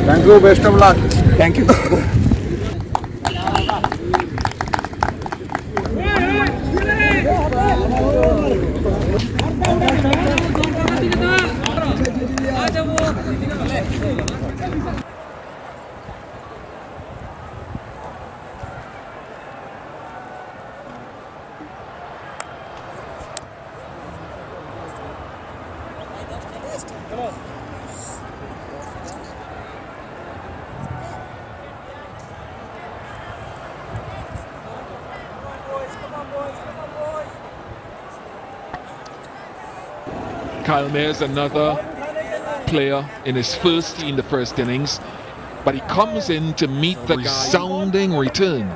Thank you. Best of luck. Thank you. Kyle Mayer's another player in his first in the first innings, but he comes in to meet the resounding return.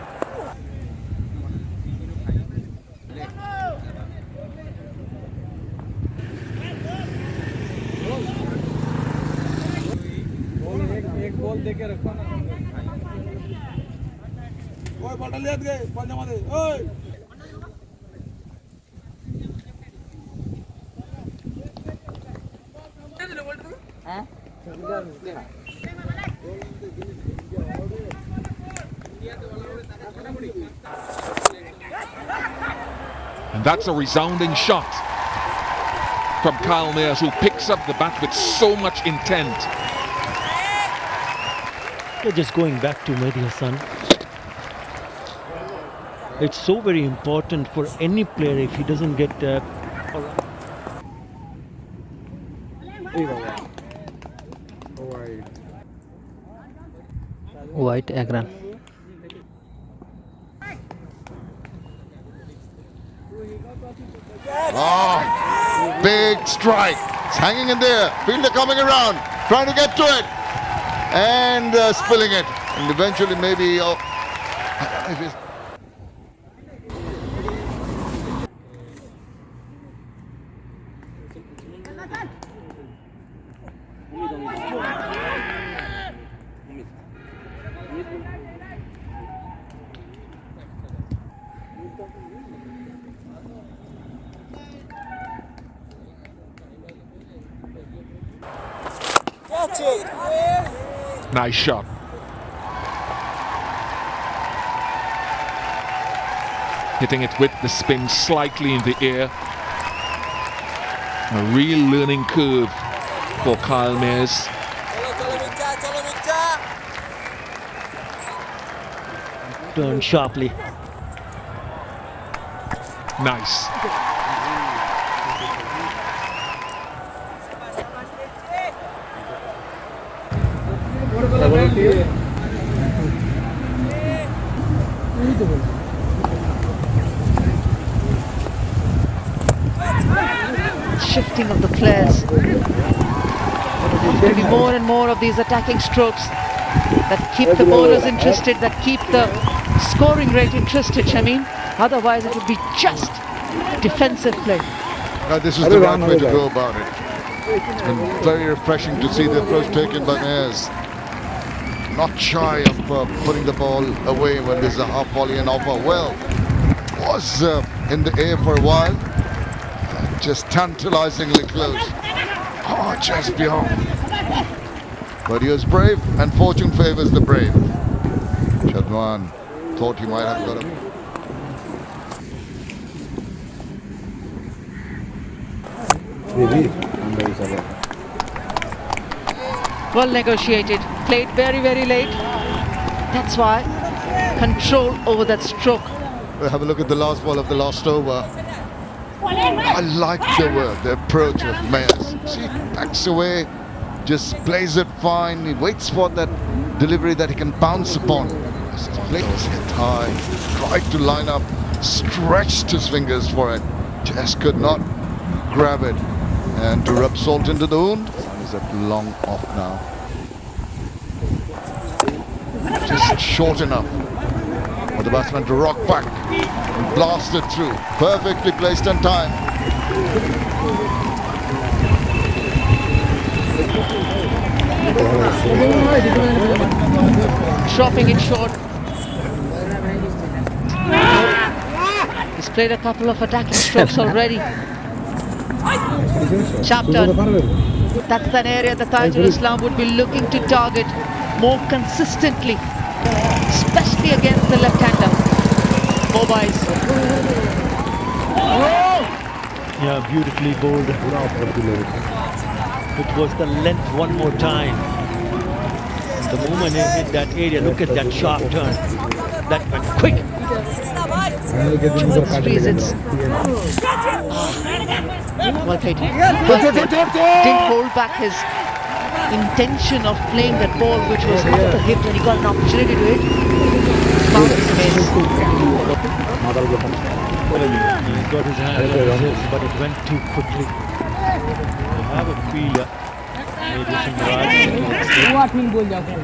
And that's a resounding shot from Kyle Mayers, who picks up the bat with so much intent. You're just going back to my dear son. It's so very important for any player if he doesn't get white agran. Oh, big strike. It's hanging in there. Fielder coming around, trying to get to it. And spilling it. And eventually maybe... Nice shot. Hitting it with the spin slightly in the air. A real learning curve for Kyle Mayers. Turn sharply. Nice. Shifting of the players. There will be more and more of these attacking strokes that keep the bowlers interested, that keep the scoring rate interested, Shamin. Otherwise it would be just defensive play. This is the right way to go about it. It's been very refreshing to see the approach taken by Mayers. Not shy of putting the ball away when there's a half volley and offer. Well, was in the air for a while. Just tantalizingly close. Oh, just beyond. But he was brave, and fortune favors the brave. Chadwan thought he might have got him. Well negotiated, played very, very late. That's why control over that stroke. We'll have a look at the last ball of the last over. I like the approach of Mayers. See, backs away, just plays it fine. He waits for that delivery that he can bounce upon. Just plays it high, tried to line up, stretched his fingers for it, just could not grab it. And to rub salt into the wound, is that long off now. Just short enough for the batsman to rock back and blast it through. Perfectly placed on time. Dropping it short. He's played a couple of attacking strokes already. Sharp turn. That's an area the Tajul Islam would be looking to target more consistently, especially against the left-hander. Mobiles. Yeah, beautifully bowled. It was the length one more time. The moment he hit that area, look at that sharp turn. That went quick. It's well played. Didn't hold back his intention of playing that ball, which was off the hip, and he got an opportunity to hit. Found his pace. He got his hand on his hips, but it went too quickly. I have a feeler.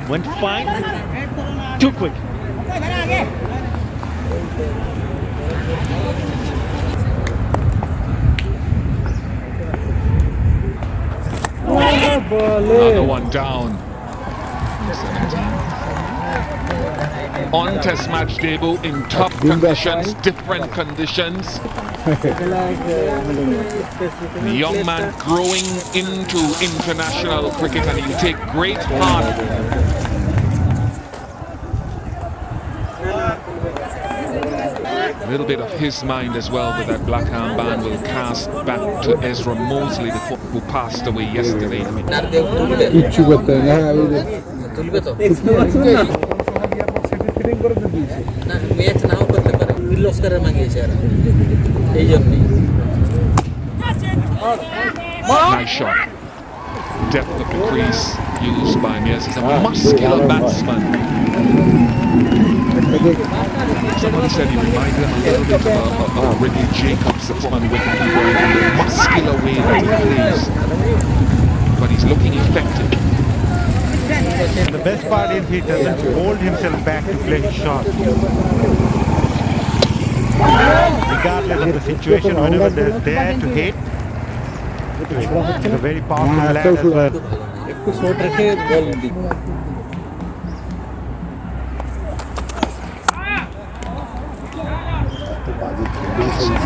Went fine. Too quick. Another one down. On test match debut in tough conditions, different conditions. The young man growing into international cricket, and he'll take great part. A little bit of his mind as well with that black armband will cast back to Ezra Mosley, who passed away yesterday. Nice shot. Depth of the crease used by Mears. He's a muscular batsman. Someone said he reminded him a little bit of Ridley Jacobs, the former wicketkeeper, in the muscular way that he plays. But he's looking effective. The best part is he doesn't hold himself back to play his shot. Regardless of the situation, whenever there's there to hit, it's a very powerful lad as well.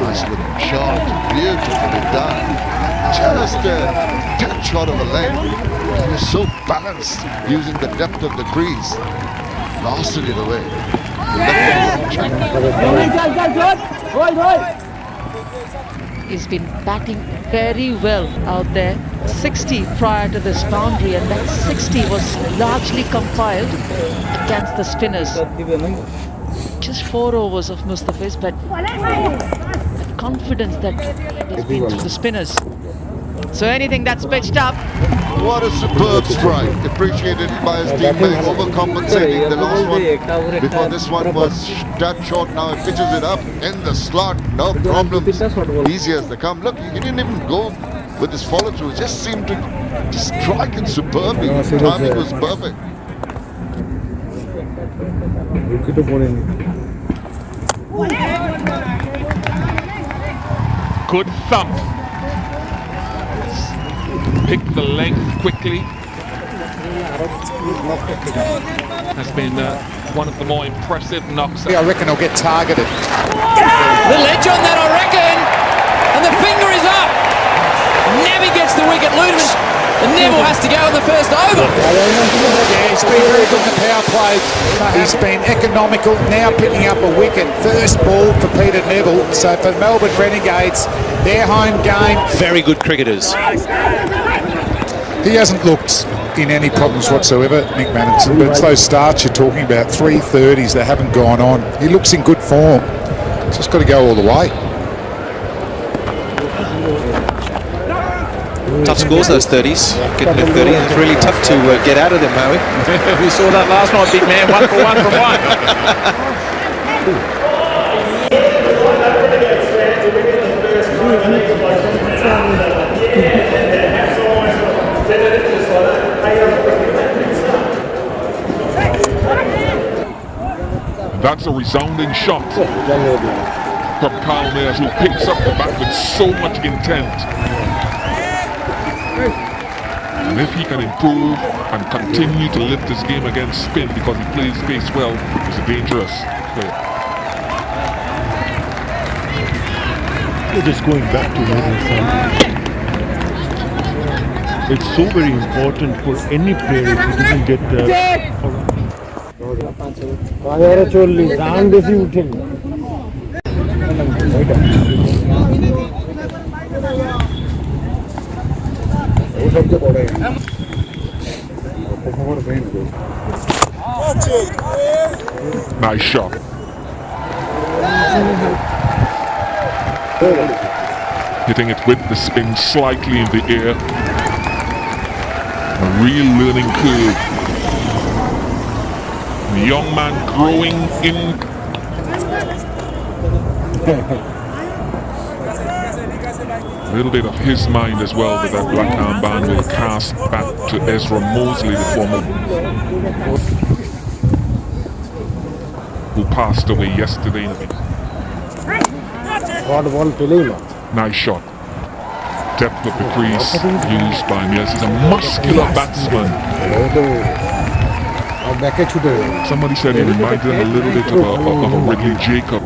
Nice little shot, beautifully done. Just a touch shot of a leg. He was so balanced using the depth of the crease. Blasted it away. He's been batting very well out there. 60 prior to this boundary, and that 60 was largely compiled against the spinners. Just 4 overs of Mustafiz, but the confidence that has been through the spinners. So anything that's pitched up. What a superb strike. Appreciated by his teammates, overcompensating. The last one before this one was that short. Now he pitches it up in the slot. No problems. Easy as they come. Look, he didn't even go with his follow through. It just seemed to strike it superbly. The timing was perfect. Good thump. Pick the length quickly. Has been one of the more impressive knocks. I reckon he'll get targeted. Little edge on that, I reckon. And the finger is up. Nabby gets the wicket. Ludeman. And Neville has to go in the first over. Yeah, he's been very good in the power play. He's been economical, now picking up a wicket. First ball for Peter Neville. So for Melbourne Renegades, their home game. Very good cricketers. He hasn't looked in any problems whatsoever, Nick Manninson, but it's those starts you're talking about, 330s that haven't gone on. He looks in good form. Just got to go all the way. Tough scores, those 30s. Getting to 30, it's really tough to get out of them, Howie. We saw that last night, big man. 1 for 1 from 1. That's a resounding shot from Kyle Mayers, who picks up the bat with so much intent. And if he can improve and continue to lift his game against spin, because he plays pace well, he's a dangerous player. They're just going back to It's so very important for any player if he doesn't get Nice shot. Hitting it with the spin slightly in the air. A real learning curve. The young man growing in. A little bit of his mind as well, but that black armband will cast back to Ezra Mosley, the former, who passed away yesterday. Nice shot. Depth of the crease used by Mears. He's a muscular batsman. Somebody said he reminded him a little bit of a Ridley Jacob.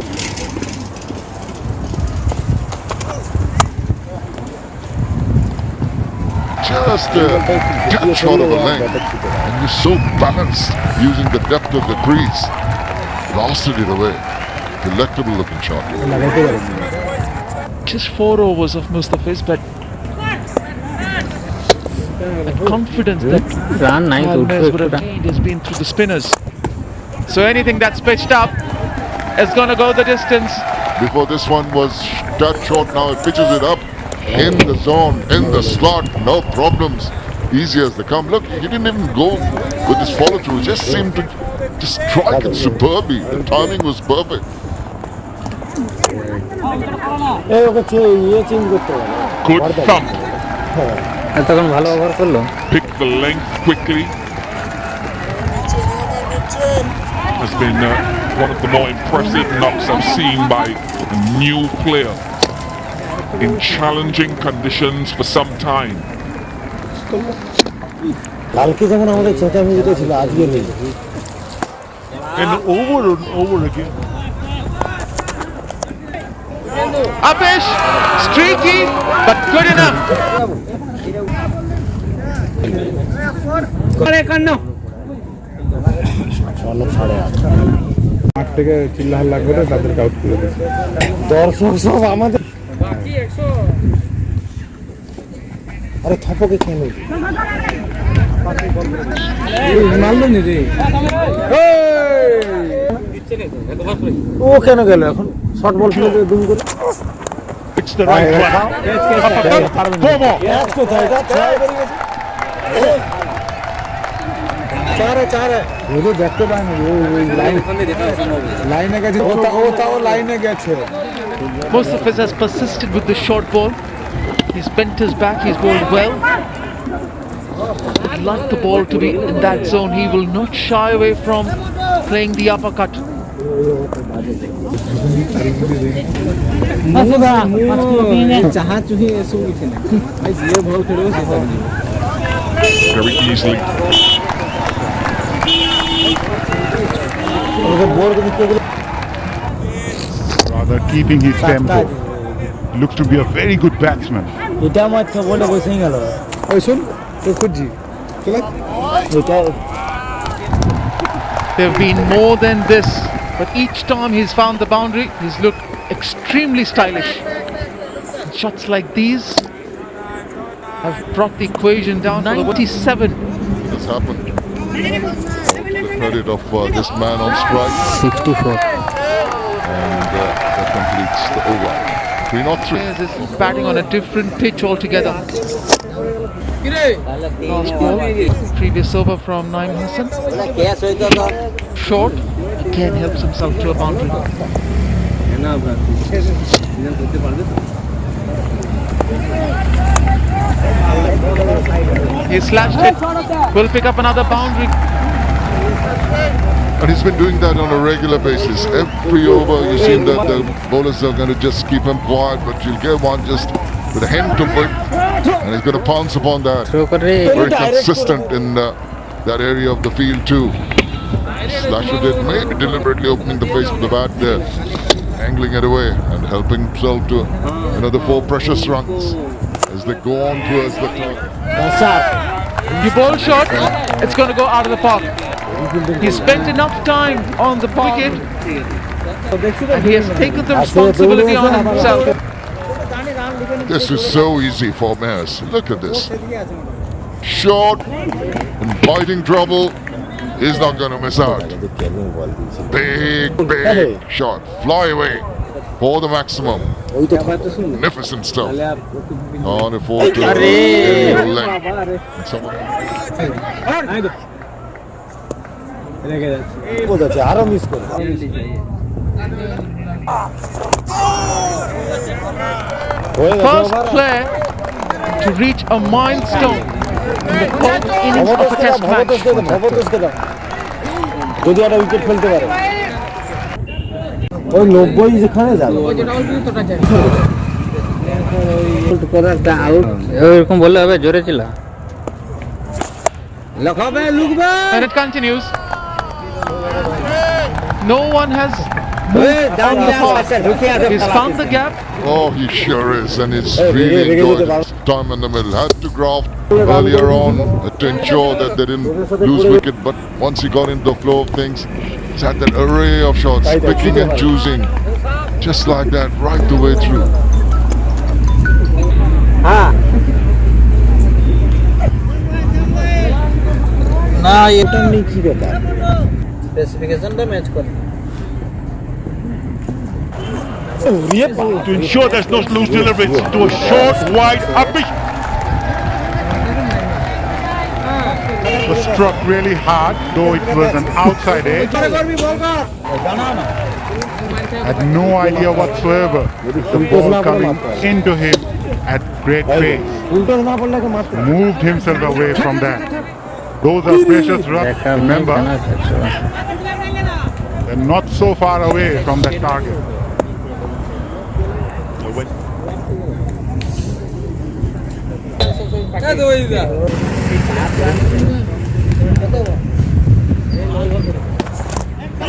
Just a touch short of a length. And you're so balanced using the depth of the crease. Blasted it away. Delectable looking shot. Just 4 overs of Mustafiz, but the confidence that Mears would have gained has been through the spinners. So anything that's pitched up is going to go the distance. Before this one was touch short, now it pitches it up. In the zone, in the slot, no problems. Easy as they come. Look, he didn't even go with this follow through. Just seemed to just strike it superbly. The timing was perfect. Good thump. Pick the length quickly. Has been one of the more impressive knocks I've seen by a new player in challenging conditions for some time. and over again. Upish, streaky, but good enough. আরে থপকে খেয়ে নেই ও কেন গেল এখন short ball খেলে দুম করে It's the right one. Four more. ওদের দেখতে পায় না লাইনে গেছে ওটাও লাইনে গেছে Mustafiz has persisted with the short ball. He's bent his back, he's bowled well. Would like the ball to be in that zone. He will not shy away from playing the uppercut. Very easily. Rather keeping his tempo. Looks to be a very good batsman. এটা আমার বলটা বসে গেল ওই শুন তো খুঁজি There have been more than this, but each time he's found the boundary, he's looked extremely stylish. And shots like these have brought the equation down to 97. This happened. To the credit of this man on strike. 64 And that completes the over. 3-3. Mears is batting on a different pitch altogether. Last ball, previous over from Naim Hassan. Short, again helps himself to a boundary. He slashed it, will pick up another boundary. And he's been doing that on a regular basis. Every over you see that the bowlers are going to just keep him quiet, but you'll get one just with a hint of it, and he's going to pounce upon that. Very consistent in that area of the field too. Slasher did maybe deliberately opening the face of the bat there, angling it away and helping himself to another 4 precious runs. as they go on towards the clock. The ball shot, it's going to go out of the park. He spent enough time on the wicket and he has taken the responsibility on himself. This is so easy for Mayers. Look at this. Short and biting trouble. He's not going to miss out. Big shot. Fly away for the maximum. Magnificent stuff. On a 4 to First player to reach a milestone in the fourth innings of a test match. যদি একটা wicket ফেলতে পারে ওই 90 যেখানে যাবে এরকম বললে হবে জোরে চিল্লা লখাবে লুকবে And it continues. No one has moved down the park. He's found the gap. Oh, he sure is, and he's really enjoyed his time in the middle. Had to graft earlier on to ensure that they didn't lose wicket, but once he got into the flow of things, he's had that array of shots, picking and choosing, just like that, right the way through. না এটা নেই কি ব্যাপার স্পেসিফিকেশনটা match করে To ensure there's no loose deliveries to a short, wide, uppish. Was struck really hard, though it was an outside edge. Had no idea whatsoever. The ball coming into him at great pace. Moved himself away from that. Those are precious runs. Remember, they're not so far away from that target.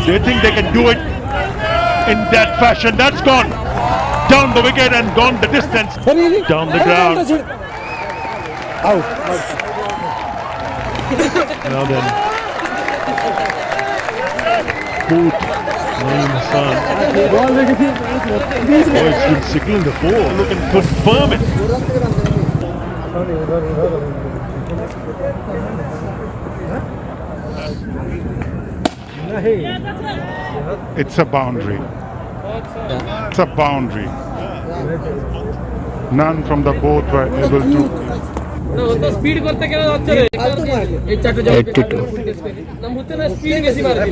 They think they can do it in that fashion. That's gone down the wicket and gone the distance. Down the ground. Out. Now then, boot in the sun. Oh, it's been signaling the ball. Look and confirm it. It's a boundary. It's a boundary. None from the both were able to. Speed করতে কেন যাচ্ছে রে এই চারটে জায়গা 82 নাম হচ্ছে না স্পিড বেশি মারবি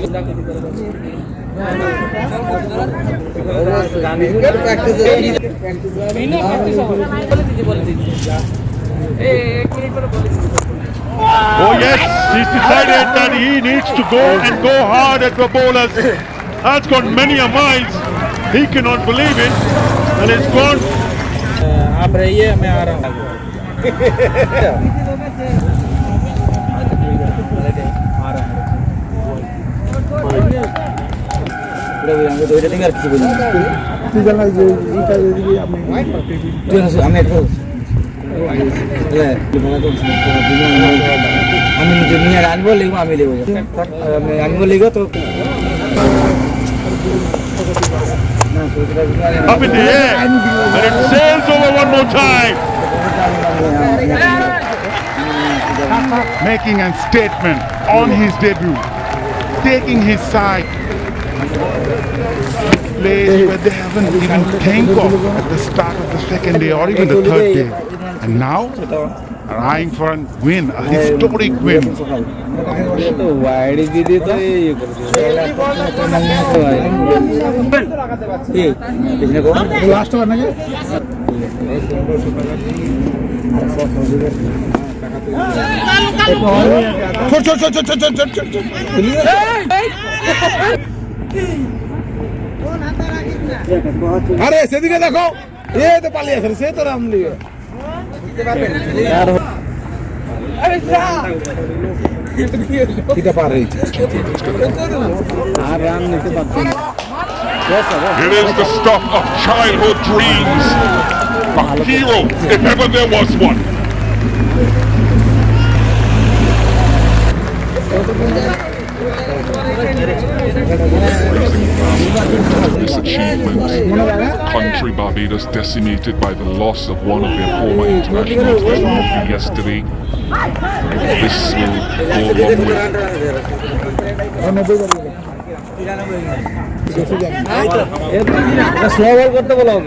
Oh yes, he's decided that he needs to go and go hard at the bowlers. That's gone many a miles. He cannot believe it, and it's gone. आप रहिए मैं आ रहा हूँ আমি নিজে নিয়ে আনবো লিখবো আমি লিখবো আমি আনবো লিখবো তো Up in the air, and it sails over one more time. Making a statement on his debut, taking his side. Plays where they haven't even think of at the start of the second day or even the third day. And now, are eyeing for a win, a historic win. আরে সেদিকে দেখো এ তো পালিয়ে আসে সে তো রাম লিয়ে আরে যা কিটা পারে আর রান নিতে পারছে না It is the stuff of childhood dreams. A hero, if ever there was one. This achievement, country Barbados decimated by the loss of one of their former internationals yesterday. This will go a long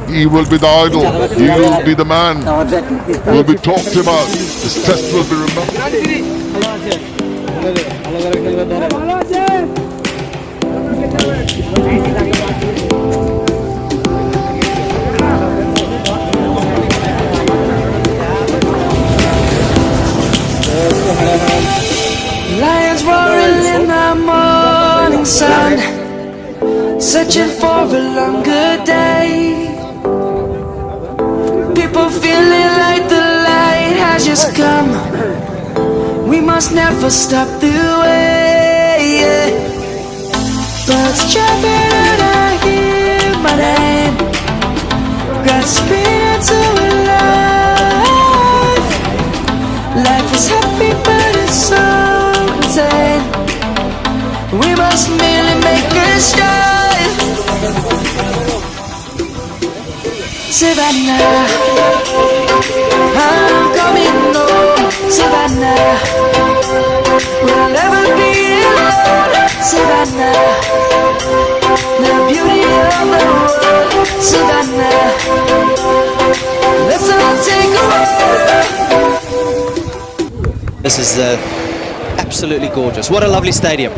He will be the idol. He will be the man. Will be talked about. This test will be remembered. Lions roaring in the morning sun, searching for a longer day. People feeling like the light has just come. We must never stop the way. Birds jumping and I hear my name, grasping into life. Life is happy but it's so insane. We must merely make a start. Savannah, I'm coming home. Savannah, we'll never be alone. Savannah, the beauty of the world. Savannah, let's all take a walk. This is absolutely gorgeous. What a lovely stadium.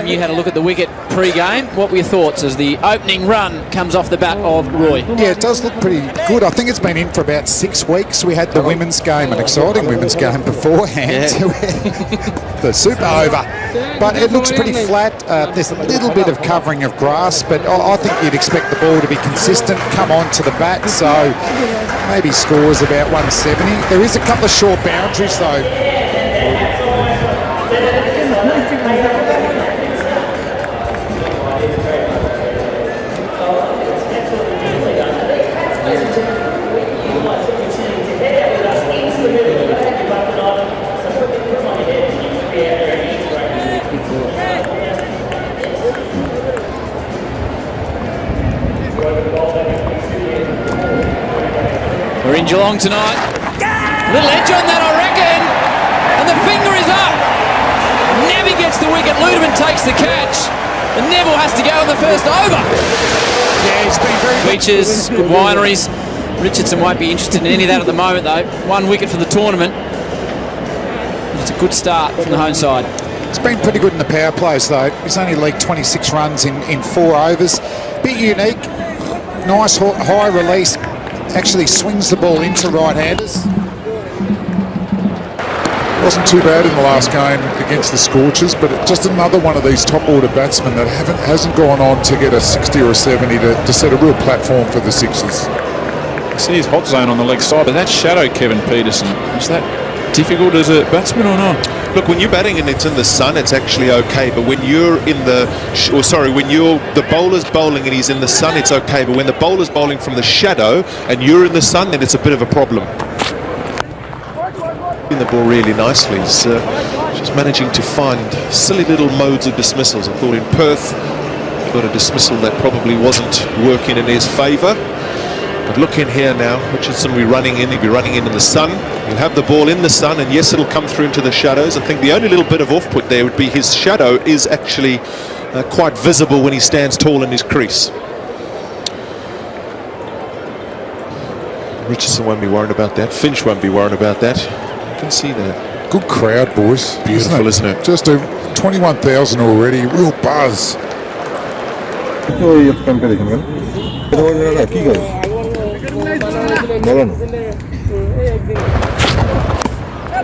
You had a look at the wicket pre-game. What were your thoughts as the opening run comes off the bat of Roy? Yeah, it does look pretty good. I think it's been in for about 6 weeks. We had the women's game, an exciting women's game beforehand. Yeah. The super over. But it looks pretty flat. There's a little bit of covering of grass, but I think you'd expect the ball to be consistent, come on to the bat, so maybe scores about 170. There is a couple of short boundaries though. We're in Geelong tonight. Little edge on that, I reckon. And the finger is up. Nabby gets the wicket. Ludeman takes the catch. And Neville has to go in the first over. Yeah, he's been very good. Beaches, good wineries. Richardson won't be interested in any of that at the moment, though. 1 wicket for the tournament. It's a good start from the home side. It's been pretty good in the power plays, though. He's only leaked 26 runs in 4 overs. Bit unique. Nice high release. Actually swings the ball into right-handers. Wasn't too bad in the last game against the Scorchers, but just another one of these top-order batsmen that hasn't gone on to get a 60 or a 70 to set a real platform for the Sixers. See his hot zone on the leg side, but that shadow, Kevin Peterson, is that difficult as a batsman or not? Look, when you're batting and it's in the sun, it's actually okay. But when you're in the bowler's bowling and he's in the sun, it's okay. But when the bowler's bowling from the shadow and you're in the sun, then it's a bit of a problem. In the ball really nicely. He's just managing to find silly little modes of dismissals. I thought in Perth, he got a dismissal that probably wasn't working in his favour. But look in here now, Richardson will be running in, he'll be running in the sun. He'll have the ball in the sun, and yes, it'll come through into the shadows. I think the only little bit of off-put there would be his shadow is actually quite visible when he stands tall in his crease. Richardson won't be worried about that. Finch won't be worried about that. You can see that. Good crowd, boys. Beautiful, isn't it? Just 21,000 already, real buzz.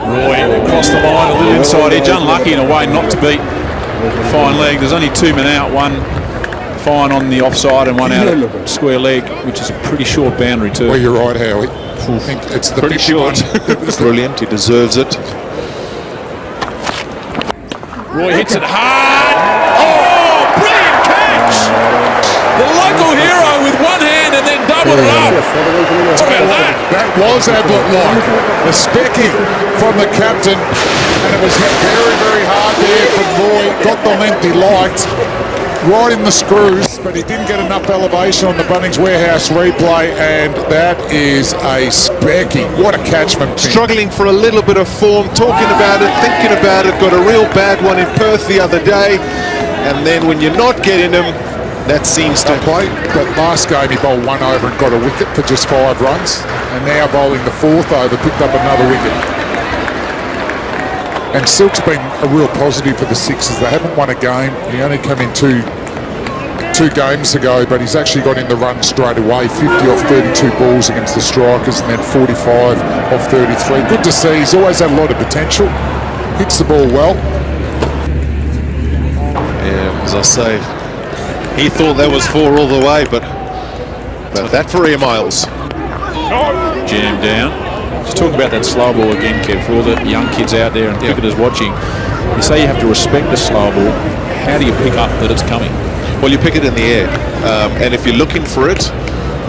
Roy across the line, a little inside edge, unlucky in a way not to beat fine leg. There's only 2 men out, one fine on the offside and one out of square leg, which is a pretty short boundary too. Well, you're right, Howie. I think it's the Pretty short. Brilliant. He deserves it. Roy hits it hard. Oh, brilliant catch! The local hero with one hand and then double it up. What about that? That was Ablett-like. The specking from the captain, and it was hit very, very hard there from Roy. Got the length he liked, right in the screws, but he didn't get enough elevation on the Bunnings Warehouse replay, and that is a specking. What a catch from King. Struggling for a little bit of form, talking about it, thinking about it, got a real bad one in Perth the other day, and then when you're not getting them, that seems to play. But last game he bowled one over and got a wicket for just 5 runs, and now bowling the 4th over, picked up another wicket. And Silk's been a real positive for the Sixers. They haven't won a game. He only came in two games ago, but he's actually got in the run straight away. 50 off 32 balls against the Strikers, and then 45 off 33. Good to see. He's always had a lot of potential. Hits the ball well. Yeah, as I say, he thought that was 4 all the way, but that for Air Miles. Jam down. Just talking about that slow ball again, Kev, for all the young kids out there and cricketers watching. You say you have to respect the slow ball. How do you pick up that it's coming? Well, you pick it in the air, and if you're looking for it,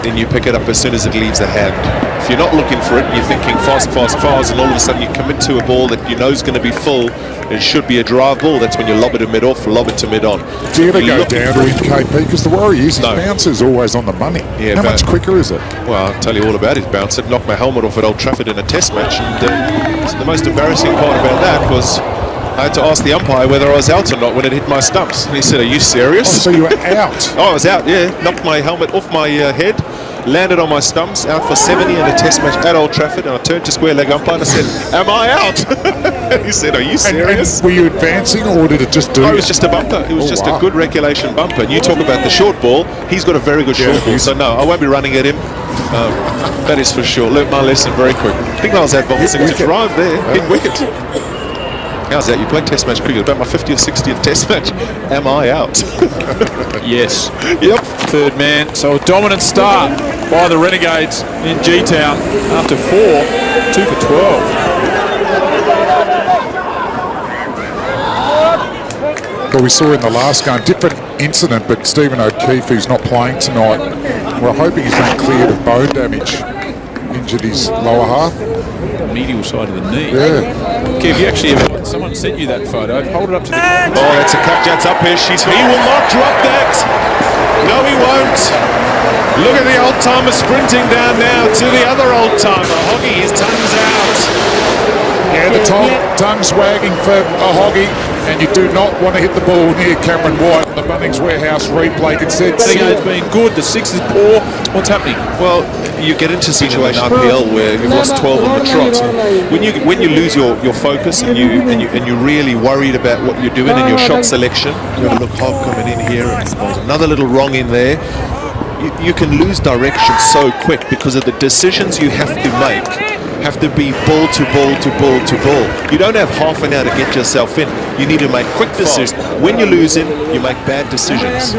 then you pick it up as soon as it leaves the hand. If you're not looking for it, you're thinking fast, fast, fast, and all of a sudden you commit to a ball that you know is going to be full. It should be a drive ball. That's when you lob it to mid-off, lob it to mid-on. Do you ever go down to him, KP? Because the worry is his bouncer's always on the money. Yeah, how much quicker is it? Well, I'll tell you all about his bouncer. Knocked my helmet off at Old Trafford in a test match, and the most embarrassing part about that was I had to ask the umpire whether I was out or not when it hit my stumps. And he said, "Are you serious?" Oh, so you were out? Oh, I was out, yeah. Knocked my helmet off my head, landed on my stumps, out for 70 in a test match at Old Trafford, and I turned to square leg umpire and I said, "Am I out?" He said, "Are you serious?" And were you advancing, or did it just do? Oh, it was just a bumper. It was just a good regulation bumper. And you talk about the short ball, he's got a very good short ball, so no, I won't be running at him. That is for sure. Learned my lesson very quick. I think I was advancing to drive there, hit wicket. How's that? You play test match cricket, about my 50th, 60th test match. Am I out? Yes. Yep. Third man. So a dominant start by the Renegades in G-Town after 4, 2 for 12. Well, we saw in the last game, different incident, but Stephen O'Keefe, who's not playing tonight, we're hoping he's been cleared of bone damage. Injured his lower half. Medial side of the knee. Yeah. Kev, you actually have, someone sent you that photo. Hold it up to the camera. Oh, that's a cut. That's up here. He will not drop that. No, he won't. Look at the old timer sprinting down now to the other old timer. Hoggy, his tongue's out. Yeah, the tongue's wagging for a Hoggy, and you do not want to hit the ball near Cameron White. The Bunnings Warehouse replay can said Renegade's been good. The 6 is poor. What's happening? Well, you get into a situation in RPL where you've lost 12 on the trot. When you lose your focus and you're really worried about what you're doing and your shot selection, you have a look Hog coming in here and there's another little wrong in there. You can lose direction so quick because of the decisions you have to make. Have to be ball to ball to ball to ball. You don't have half an hour to get yourself in. You need to make quick decisions. When you're losing, you make bad decisions.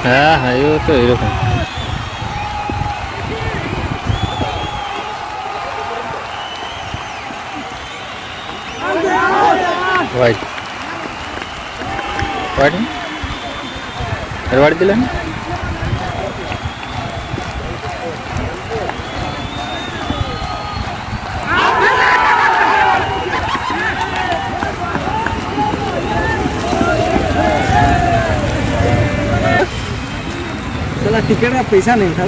হ্যাঁ হ্যাঁ ও তো এরকম white white এর বাড়ি দিলেন ticket का पैसा नहीं था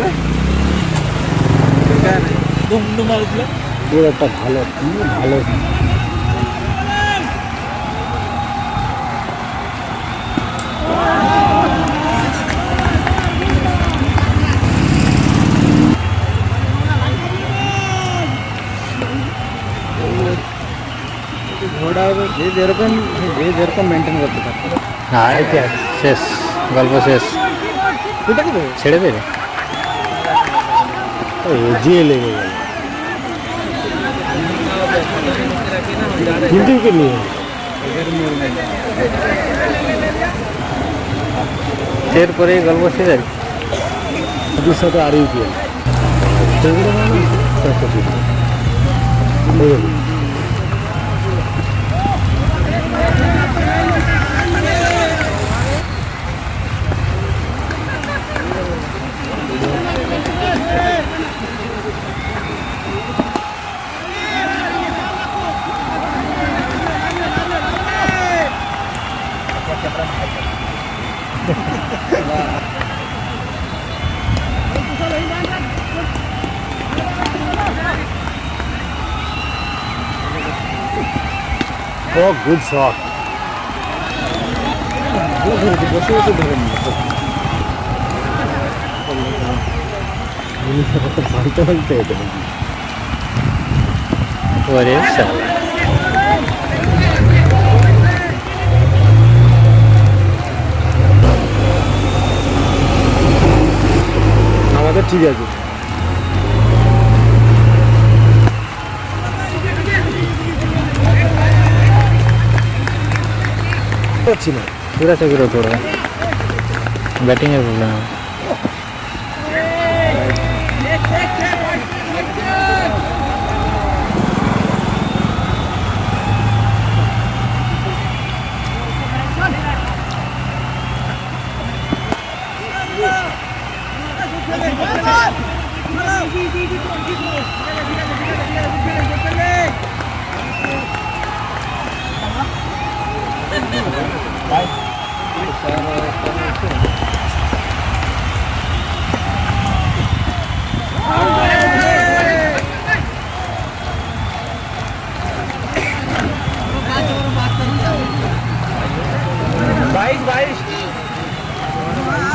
पूरा ভালো ঘোড়া যে যেরকম মেনটেন করতে থাকে। হ্যাঁ শেষ, গল্প শেষ, ছেড়ে দেবে, এজিয়ে লেগে গেল কিন্তু কি নিয়ে এরপরে গল্প শেষ আর ওদের সাথে আর ইউপিএল Oh, good shot. ওরে শালা, আমাদের ঠিক আছে। पूरा से ग्रोथ हो रहा है, बैटिंग है प्रॉब्लम।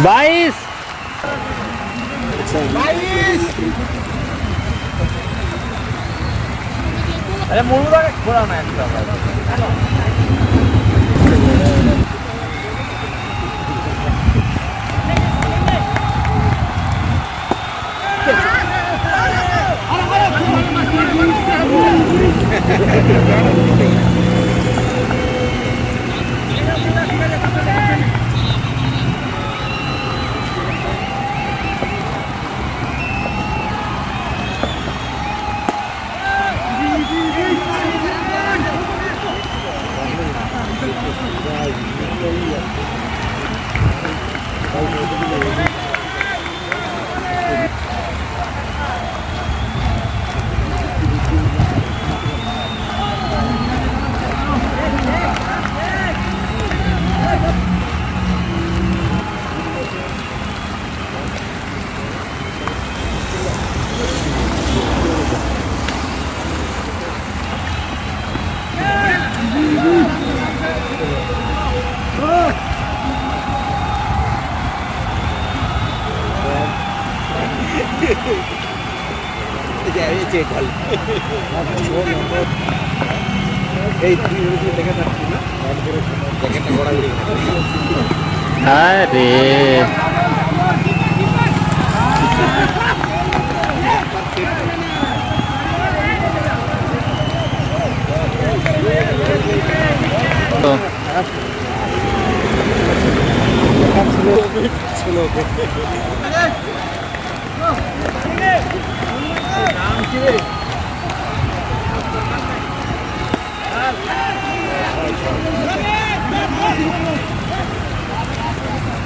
बाईस अरे मुड़ा थोड़ा मैच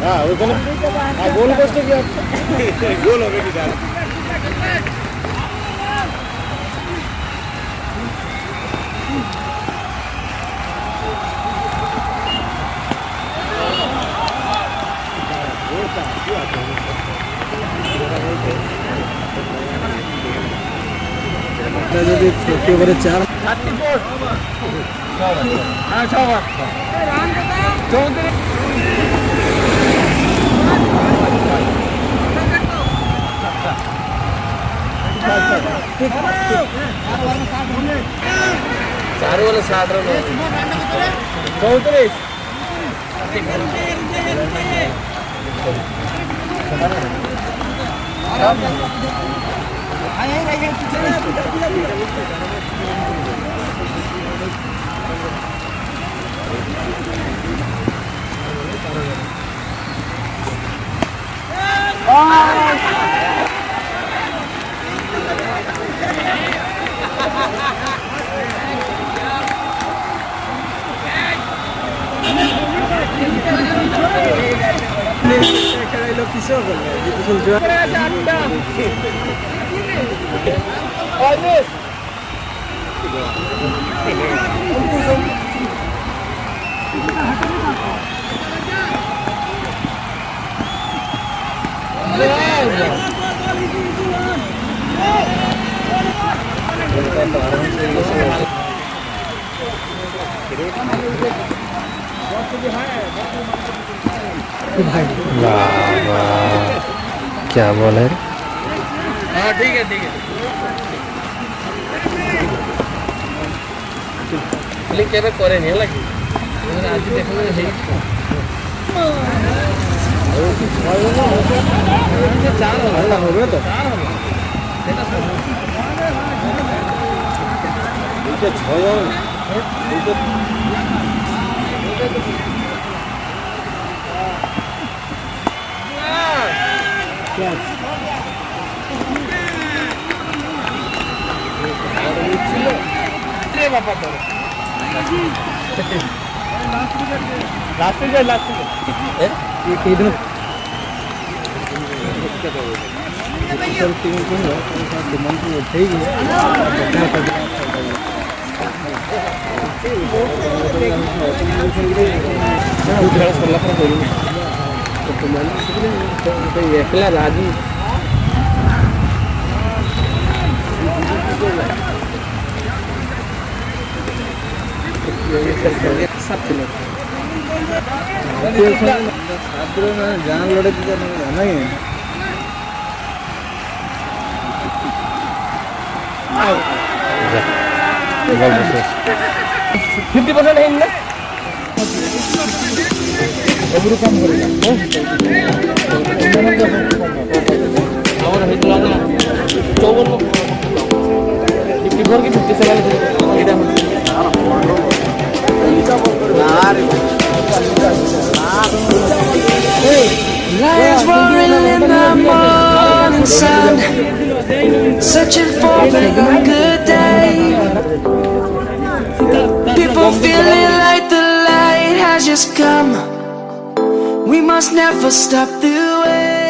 अरे गोल करते गोल হবে কি জানো যদি একেবারে 4 হ্যাঁ 6 বার রান কত 34 4 क्या बॉल है? हाँ ठीक है केवे करे नहीं लगी आज देखो चार हो गए तो एकला राजी जान लड़े नहीं 50% है ना एवरू काम करेगा और हितला ना 54 54 की 57 एटा Lions roaring in the morning sun, searching for a good day. People feeling like the light has just come. We must never stop the way.